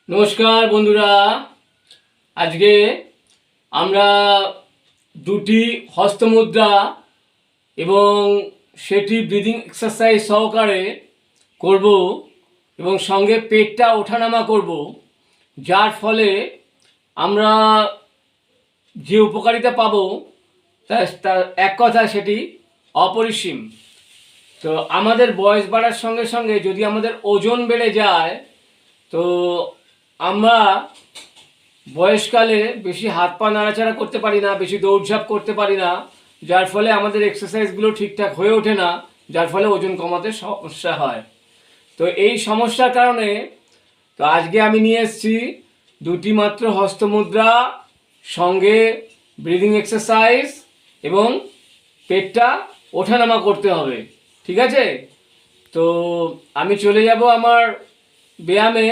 নমস্কার বন্ধুরা, আজকে আমরা দুটি হস্তমুদ্রা এবং সেটি ব্রিদিং এক্সারসাইজ সহকারে করব এবং সঙ্গে পেটটা ওঠানামা করব, যার ফলে আমরা যে উপকারিতা পাবো তা এক কথা সেটি অপরিসীম। তো আমাদের বয়স বাড়ার সঙ্গে সঙ্গে যদি আমাদের ওজন বেড়ে যায়, তো আমরা বয়সকালে বেশি হাত পা নাড়াচাড়া করতে পারি না, বেশি দৌড়ঝাঁপ করতে পারি না, যার ফলে আমাদের এক্সারসাইজগুলো ঠিকঠাক হয়ে ওঠে না, যার ফলে ওজন কমাতে সমস্যা হয়। তো এই সমস্যার কারণে তো আজকে আমি নিয়ে এসেছি দুটি মাত্র হস্তমুদ্রা, সঙ্গে ব্রিদিং এক্সারসাইজ এবং পেটটা ওঠানামা করতে হবে। ঠিক আছে? তো আমি চলে যাব আমার ব্যায়ামে।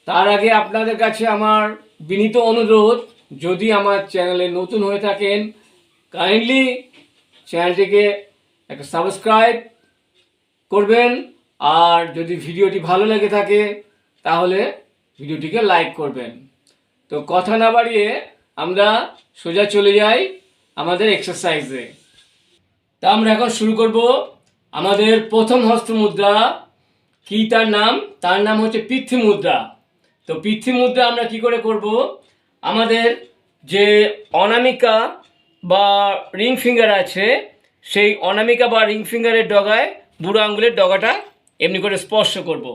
তার আগে আপনাদের কাছে আমার বিনীত অনুরোধ, যদি আমার চ্যানেলে নতুন হয়ে থাকেন কাইন্ডলি চ্যানেলটিকে একটা সাবস্ক্রাইব করবেন, আর যদি ভিডিওটি ভালো লেগে থাকে তাহলে ভিডিওটিকে লাইক করবেন। তো কথা না বাড়িয়ে আমরা সোজা চলে যাই আমাদের এক্সারসাইজে। তা আমরা এখন শুরু করব আমাদের প্রথম হস্তমুদ্রা। কি তার নাম হচ্ছে পৃথ্বী মুদ্রা। তো পৃথ্বী মুদ্রা আমরা কি করে করব? আমাদের যে অনামিকা বা রিং ফিঙ্গার আছে, সেই অনামিকা বা রিং ফিঙ্গারের ডগায় বুড়ো আঙুলের ডগাটা এমনি করে স্পর্শ করব।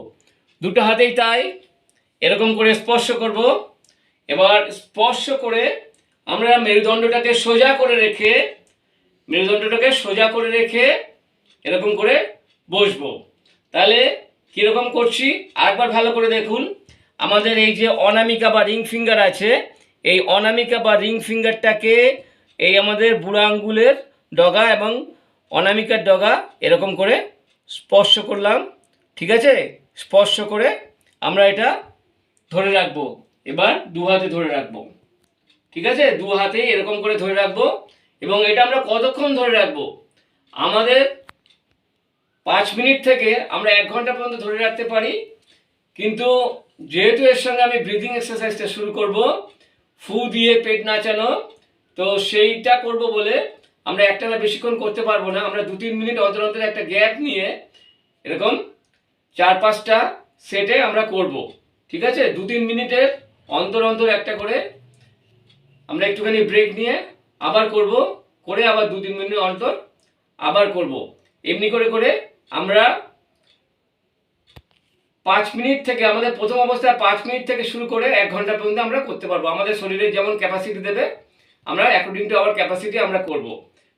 দুটো হাতেই তাই এরকম করে স্পর্শ করব। এবার স্পর্শ করে আমরা মেরুদণ্ডটাকে সোজা করে রেখে এরকম করে বসবো। তাহলে কীরকম করছি আরেকবার ভালো করে দেখুন। আমাদের এই যে অনামিকা বা রিং ফিঙ্গার আছে, এই অনামিকা বা রিং ফিঙ্গারটাকে এই আমাদের বুড়ো আঙ্গুলের ডগা এবং অনামিকার ডগা এরকম করে স্পর্শ করলাম। ঠিক আছে? স্পর্শ করে আমরা এটা ধরে রাখবো। এবার দু হাতে ধরে রাখবো। ঠিক আছে? দু হাতেই এরকম করে ধরে রাখবো। এবং এটা আমরা কতক্ষণ ধরে রাখবো? আমাদের 5 মিনিট থেকে আমরা 1 ঘন্টা পর্যন্ত ধরে রাখতে পারি। কিন্তু যেহেতু এর সঙ্গে আমি ব্রিদিং এক্সারসাইজটা শুরু করব, ফু দিয়ে পেট নাচানো, তো সেইটা করব বলে আমরা একটানা বেশিক্ষণ করতে পারবো না। আমরা 2-3 মিনিট অন্তর অন্তর একটা গ্যাপ নিয়ে এরকম 4-5টা সেটে আমরা করব। ঠিক আছে? 2-3 মিনিটের অন্তর অন্তর একটা করে আমরা একটুখানি ব্রেক নিয়ে আবার করব, করে আবার 2-3 মিনিট অন্তর আবার করব। এমনি করে করে আমরা 5 মিনিট থেকে, আমাদের প্রথম অবস্থায় 5 মিনিট থেকে শুরু করে 1 ঘন্টা পর্যন্ত আমরা করতে পারবো। আমাদের শরীরের যেমন ক্যাপাসিটি দেবে, আমরা অ্যাকর্ডিং টু আওয়ার ক্যাপাসিটি আমরা করব।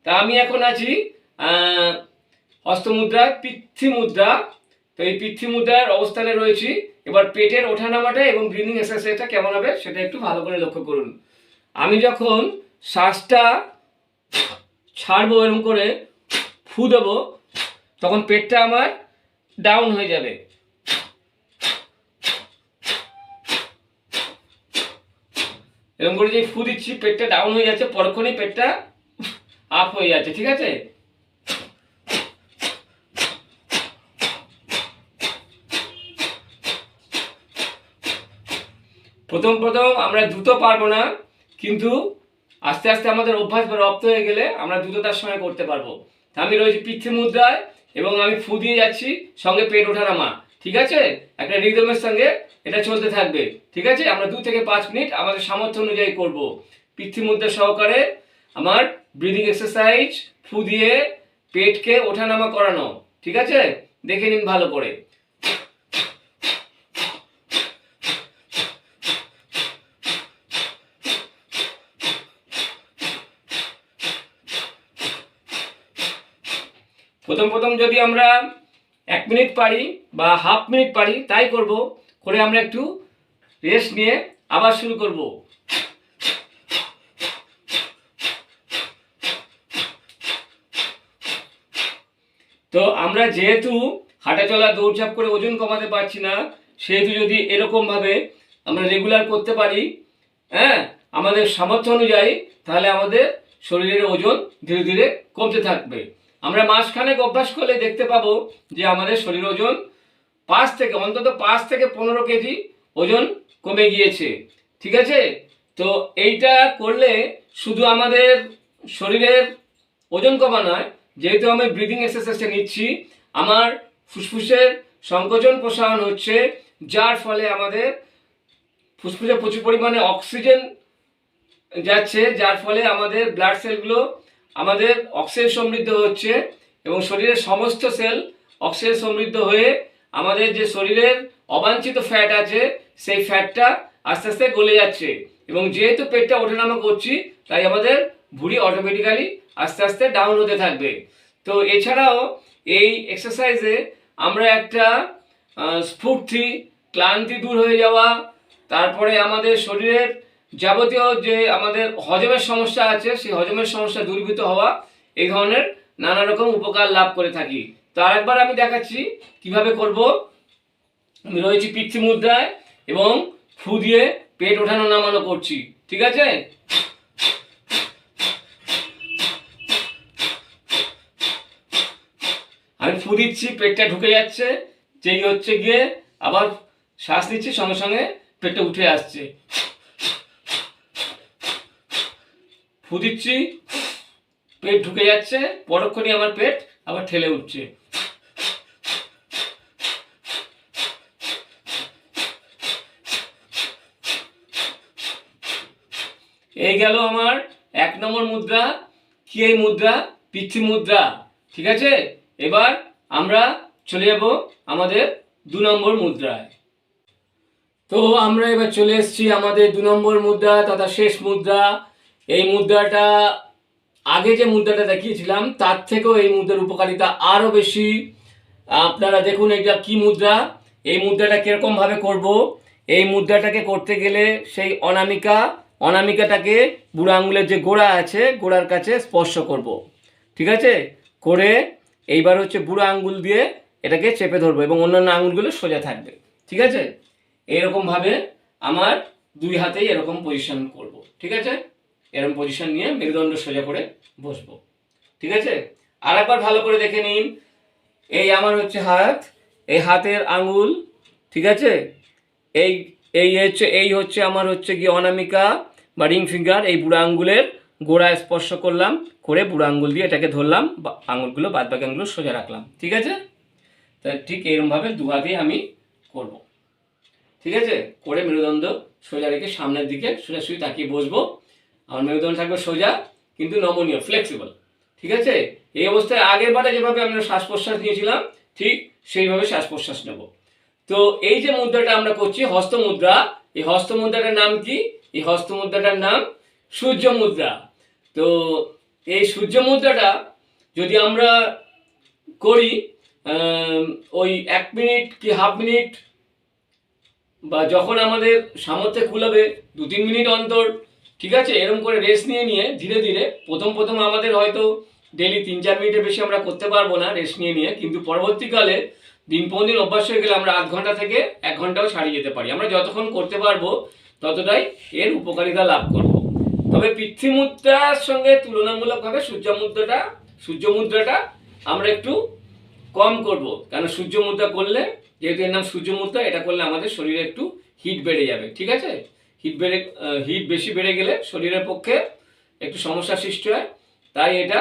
তা আমি এখন আছি হস্তমুদ্রা পৃথ্বী মুদ্রা। তো এই পৃথ্বী মুদ্রার অবস্থানে রয়েছি। এবার পেটের ওঠানামাটা এবং ব্রিদিং এক্সারসাইজটা কেমন হবে সেটা একটু ভালো করে লক্ষ্য করুন। আমি যখন শ্বাসটা ছাড়বো, এরকম করে ফু দেবো, তখন পেটটা আমার ডাউন হয়ে যাবে। এরকম করে যে ফু দিচ্ছি, পেটটা ডাউন হয়ে যাচ্ছে, পরক্ষণেই পেটটা আপ হয়ে যাচ্ছে। ঠিক আছে? প্রথম আমরা দ্রুত পারবো না, কিন্তু আস্তে আস্তে আমাদের অভ্যাস বা রপ্ত হয়ে গেলে আমরা দ্রুততার সঙ্গে করতে পারবো। আমি রয়েছি পৃথ্বী মুদ্রায় এবং আমি ফু দিয়ে যাচ্ছি, সঙ্গে পেট ওঠানামা। ঠিক আছে? একটা রিদমের সঙ্গে এটা চলতে থাকবে। ঠিক আছে? আমরা 2 থেকে 5 মিনিট আমাদের সামর্থ্য অনুযায়ী করব। পৃথ্বী মুদ্রা সহকারে আমার ব্রিদিং এক্সারসাইজ, ফু দিয়ে পেটকে ওঠানামা করানো। ঠিক আছে? দেখে নিন ভালো করে। প্রথম যদি আমরা 1 মিনিট পারি বা হাফ মিনিট পারি তাই করব, করে আমরা একটু রেস্ট নিয়ে আবার শুরু করব। তো আমরা যেহেতু হাঁটাচলা দৌড়ঝাঁপ করে ওজন কমাতে পারছি না, সেহেতু যদি এরকমভাবে আমরা রেগুলার করতে পারি, হ্যাঁ, আমাদের সামর্থ্য অনুযায়ী, তাহলে আমাদের শরীরের ওজন ধীরে ধীরে কমতে থাকবে। আমরা মাসখানেক অভ্যাস করলে দেখতে পাবো যে আমাদের শরীর ওজন 5 থেকে 15 কেজি ওজন কমে গিয়েছে। ঠিক আছে, তো এইটা করলে শুধু আমাদের শরীরের ওজন কমা নয়, যেহেতু আমি ব্রিদিং এক্সারসাইজটা নিচ্ছি, আমার ফুসফুসের সংকোচন প্রসারণ হচ্ছে, যার ফলে আমাদের ফুসফুসে প্রচুর পরিমাণে অক্সিজেন যাচ্ছে, যার ফলে আমাদের ব্লাড সেলগুলো আমাদের অক্সিজেন সমৃদ্ধ হচ্ছে এবং শরীরের সমস্ত সেল অক্সিজেন সমৃদ্ধ হয়ে আমাদের যে শরীরের অবাঞ্ছিত ফ্যাট আছে সেই ফ্যাটটা আস্তে আস্তে গলে যাচ্ছে। এবং যেহেতু পেটটা ওঠানামা করছি, তাই আমাদের ভুঁড়ি অটোমেটিক্যালি আস্তে আস্তে ডাউন হতে থাকবে। তো এছাড়াও এই এক্সারসাইজে আমরা একটা স্ফূর্তি, ক্লান্তি দূর হয়ে যাওয়া, তারপরে আমাদের শরীরের যাবতীয় যে আমাদের হজমের সমস্যা আছে সেই হজমের সমস্যা দূরীভূত হওয়া, এই ধরনের নানা রকম উপকার লাভ করে থাকি। তো আরেকবার আমি দেখাচ্ছি কিভাবে করব। আমি রয়েছি পিতৃ মুদ্রায় এবং ফু দিয়ে পেট ওঠানো নামানো করছি। ঠিক আছে, আমি ফু দিচ্ছি, পেটটা ঢুকে যাচ্ছে, যেই হচ্ছে গিয়ে আবার শ্বাস নিচ্ছি, সঙ্গে সঙ্গে পেটটা উঠে আসছে। ফু দিচ্ছি, পেট ঢুকে যাচ্ছে, পরক্ষণই আমার পেট আবার ঠেলে উঠছে। এই গেল আমার 1 নম্বর মুদ্রা। কি এই মুদ্রা? পিতৃ মুদ্রা। ঠিক আছে, এবার আমরা চলে যাব আমাদের 2 নম্বর মুদ্রায়। তো আমরা এবার চলে এসেছি আমাদের 2 নম্বর মুদ্রা তথা শেষ মুদ্রা। এই মুদ্রাটা আগে যে মুদ্রাটা দেখিয়েছিলাম তার থেকেও এই মুদ্রার উপকারিতা আরও বেশি। আপনারা দেখুন এটা কি মুদ্রা, এই মুদ্রাটা কিরকম ভাবে করব। এই মুদ্রাটাকে করতে গেলে সেই অনামিকাটাকে বুড়ো আঙুলের যে গোড়া আছে গোড়ার কাছে স্পর্শ করব। ঠিক আছে, করে এইবার হচ্ছে বুড়ো আঙুল দিয়ে এটাকে চেপে ধরবো এবং অন্যান্য আঙুলগুলো সোজা থাকবে। ঠিক আছে, এরকমভাবে আমার 2 হাতেই এরকম পজিশন করব। ঠিক আছে, এরকম পজিশন নিয়ে মেরুদণ্ড সোজা করে বসবো। ঠিক আছে, আর একবার ভালো করে দেখে নিন। এই আমার হচ্ছে হাত, এই হাতের আঙুল। ঠিক আছে, এই হচ্ছে আমার হচ্ছে কি অনামিকা বা রিং ফিঙ্গার। এই বুড়ো আঙ্গুলের গোড়ায় স্পর্শ করলাম, করে বুড়ো আঙ্গুল দিয়ে এটাকে ধরলাম, আঙুলগুলো বাদবাকি আঙুলগুলো সোজা রাখলাম। ঠিক আছে, তাই ঠিক এরকমভাবে 2 হাতেই আমি করব। ঠিক আছে, করে মেরুদণ্ড সোজা রেখে সামনের দিকে সোজাসুজি তাকিয়ে বসবো। আমার মেরুদণ্ড থাকবে সোজা কিন্তু নমনীয়, ফ্লেক্সিবল। ঠিক আছে, এই অবস্থায় আগের বারে যেভাবে আমরা শ্বাস প্রশ্বাস নিয়েছিলাম ঠিক সেইভাবে শ্বাস প্রশ্বাস নেব। তো এই যে মুদ্রাটা আমরা করছি হস্ত মুদ্রা, এই হস্ত মুদ্রাটার নাম কি? এই হস্ত মুদ্রাটার নাম সূর্য মুদ্রা। তো এই সূর্য মুদ্রাটা যদি আমরা করি ওই 1 মিনিট কি হাফ মিনিট বা যখন আমাদের সামর্থ্যে কুলাবে 2-3 মিনিট অন্তর, ঠিক আছে, এরকম করে রেস্ট নিয়ে নিয়ে ধীরে ধীরে প্রথম আমাদের হয়তো ডেলি 3-4 মিনিটের বেশি আমরা করতে পারবো না রেস্ট নিয়ে নিয়ে, কিন্তু পরবর্তীকালে দিন পর দিন অভ্যাস হয়ে গেলে আমরা 0.5 ঘন্টা থেকে 1 ঘন্টাও ছাড়িয়ে যেতে পারি। আমরা যতক্ষণ করতে পারবো ততটাই এর উপকারিতা লাভ করব। তবে পিতৃ মুদ্রার সঙ্গে তুলনামূলকভাবে সূর্য মুদ্রাটা আমরা একটু কম করব, কারণ সূর্য মুদ্রা করলে, যেহেতু এর নাম সূর্য মুদ্রা, এটা করলে আমাদের শরীরে একটু হিট বেড়ে যাবে। ঠিক আছে, হিট বেশি বেড়ে গেলে শরীরের পক্ষে একটু সমস্যার সৃষ্টি হয়। তাই এটা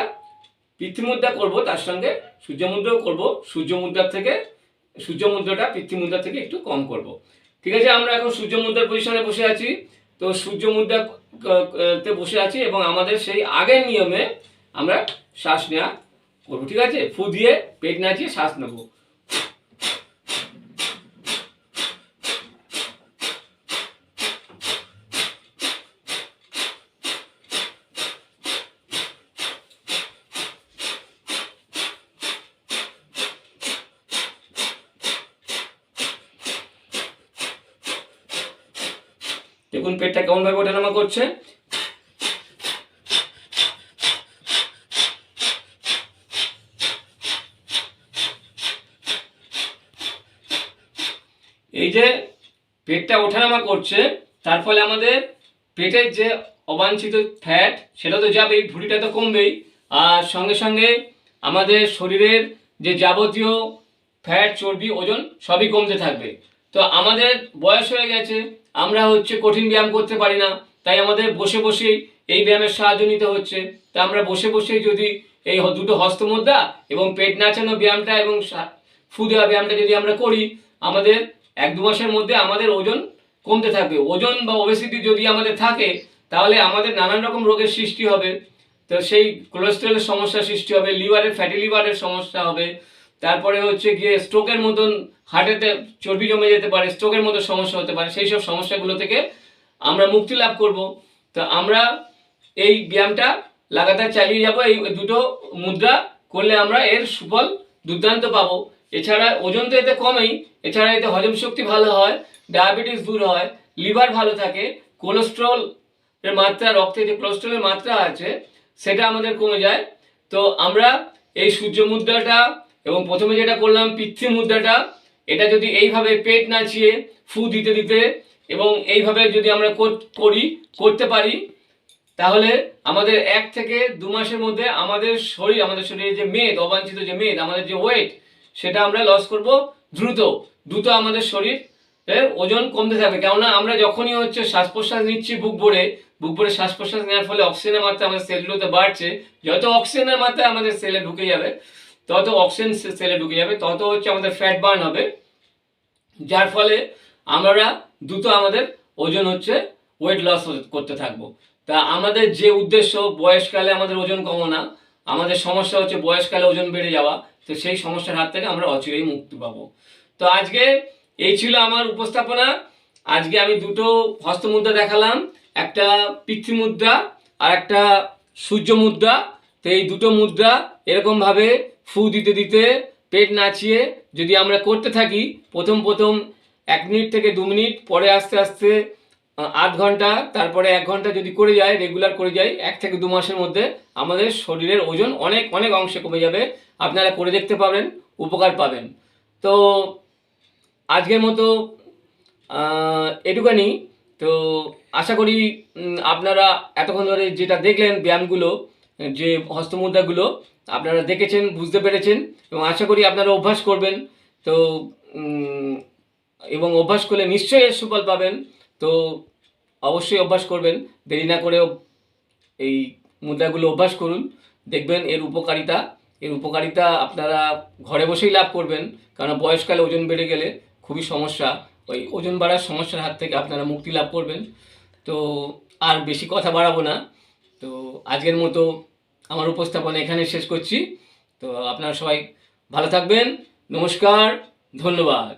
পিতৃ মুদ্রা করব, তার সঙ্গে সূর্য মুদ্রাও করব। সূর্য মুদ্রাটা পিতৃ মুদ্রা থেকে একটু কম করব। ঠিক আছে, আমরা এখন সূর্য মুদ্রার পজিশনে বসে আছি। তো সূর্য মুদ্রাতে বসে আছি এবং আমাদের সেই আগের নিয়মে আমরা শ্বাস নেওয়া করবো। ঠিক আছে, ফু দিয়ে পেট নাচিয়ে শ্বাস নেব। দেখুন পেটটা কেমন ভাবে ওঠানামা করছে। এই যে পেটটা ওঠানামা করছে, তার ফলে আমাদের পেটের যে অবাঞ্ছিত ফ্যাট সেটা তো যাবেই, ভুঁড়িটা তো কমবেই, আর সঙ্গে সঙ্গে আমাদের শরীরের যে যাবতীয় ফ্যাট চর্বি ওজন সবই কমতে থাকবে। তো আমাদের বয়স হয়ে গেছে, আমরা কঠিন ব্যায়াম করতে পারি না, তাই আমাদের বসে বসেই এই ব্যায়ামের সাহায্য নিতে হচ্ছে। তা আমরা বসে বসেই যদি এই দুটো হস্তমুদ্রা এবং পেট নাচানো ব্যায়ামটা এবং ফু দেওয়া ব্যায়ামটা যদি আমরা করি, আমাদের 1-2 মাসের মধ্যে আমাদের ওজন কমতে থাকবে। ওজন বা ওবেসিটি যদি আমাদের থাকে, তাহলে আমাদের নানান রকম রোগের সৃষ্টি হবে। তো সেই কোলেস্টেরলের সমস্যা সৃষ্টি হবে, লিভারের ফ্যাটি লিভারের সমস্যা হবে, তারপরে গিয়ে স্ট্রোকের মতন, হার্টেতে চর্বি জমে যেতে পারে, স্ট্রোকের মতো সমস্যা হতে পারে। সেই সব সমস্যাগুলো থেকে আমরা মুক্তি লাভ করব। তো আমরা এই ব্যায়ামটা লাগাতার চালিয়ে যাব। এই দুটো মুদ্রা করলে আমরা এর সুফল দুর্দান্ত পাবো। এছাড়া ওজন তো এতে কমেই, এছাড়া এতে হজম শক্তি ভালো হয়, ডায়াবেটিস দূর হয়, লিভার ভালো থাকে, কোলেস্ট্রল এর মাত্রা, রক্তে যে কোলেস্ট্রলের মাত্রা আছে সেটা আমাদের কমে যায়। তো আমরা এই সূর্য মুদ্রাটা এবং প্রথমে যেটা করলাম পৃথ্বী মুদ্রাটা, এটা যদি এইভাবে পেট নাচিয়ে ফু দিতে দিতে এবং এইভাবে যদি আমরা করতে পারি, তাহলে আমাদের 1 থেকে 2 মাসের মধ্যে আমাদের শরীরে যে মেদ, অবাঞ্ছিত যে মেদ, আমাদের যে ওয়েট, সেটা আমরা লস করব দ্রুত আমাদের শরীর ওজন কমতে থাকবে। কেননা আমরা যখনই শ্বাস প্রশ্বাস নিচ্ছি বুক ভরে শ্বাস প্রশ্বাস নেওয়ার ফলে অক্সিজেনের মাত্রা আমাদের সেলগুলোতে বাড়ছে। যত অক্সিজেনের মাত্রা আমাদের সেলে ঢুকে যাবে, তত অক্সিজেন সেলে ঢুকে যাবে, তত আমাদের ফ্যাট বার্ন হবে, যার ফলে আমরা দ্রুত আমাদের ওজন ওয়েট লস করতে থাকবো। তা আমাদের যে উদ্দেশ্য বয়সকালে আমাদের ওজন কমানো, আমাদের সমস্যা বয়সকালে ওজন বেড়ে যাওয়া। তো সেই সমস্যার হাত থেকে আমরা অচিরেই মুক্তি পাবো। তো আজকে এই ছিল আমার উপস্থাপনা। আজকে আমি দুটো হস্তমুদ্রা দেখালাম, একটা পৃথ্বী মুদ্রা আর একটা সূর্য মুদ্রা। তো এই দুটো মুদ্রা এরকমভাবে ফু দিতে দিতে পেট নাচিয়ে যদি আমরা করতে থাকি, প্রথম 1 মিনিট থেকে 2 মিনিট, পরে আস্তে আস্তে আধ ঘন্টা, তারপরে 1 ঘন্টা যদি করে যায়, রেগুলার করে যাই, 1 থেকে 2 মাসের মধ্যে আমাদের শরীরের ওজন অনেক অনেক অংশে কমে যাবে। আপনারা করে দেখতে পাবেন, উপকার পাবেন। তো আজকের মতো এটুখানি। তো আশা করি আপনারা এতক্ষণ ধরে যেটা দেখলেন ব্যায়ামগুলো, যে হস্তমুদ্রাগুলো আপনারা দেখেছেন, বুঝতে পেরেছেন, এবং আশা করি আপনারা অভ্যাস করবেন। তো এবং অভ্যাস করলে নিশ্চয়ই এর সুফল পাবেন। তো অবশ্যই অভ্যাস করবেন, দেরি না করেও এই মুদ্রাগুলো অভ্যাস করুন, দেখবেন এর উপকারিতা আপনারা ঘরে বসেই লাভ করবেন। কারণ বয়সকালে ওজন বেড়ে গেলে খুবই সমস্যা, ওই ওজন বাড়ার সমস্যার হাত থেকে আপনারা মুক্তি লাভ করবেন। তো আর বেশি কথা বাড়াবো না। তো আজকের মতো আমার উপস্থাপনা এখানে শেষ করছি। তো আপনারা সবাই ভালো থাকবেন। নমস্কার, ধন্যবাদ।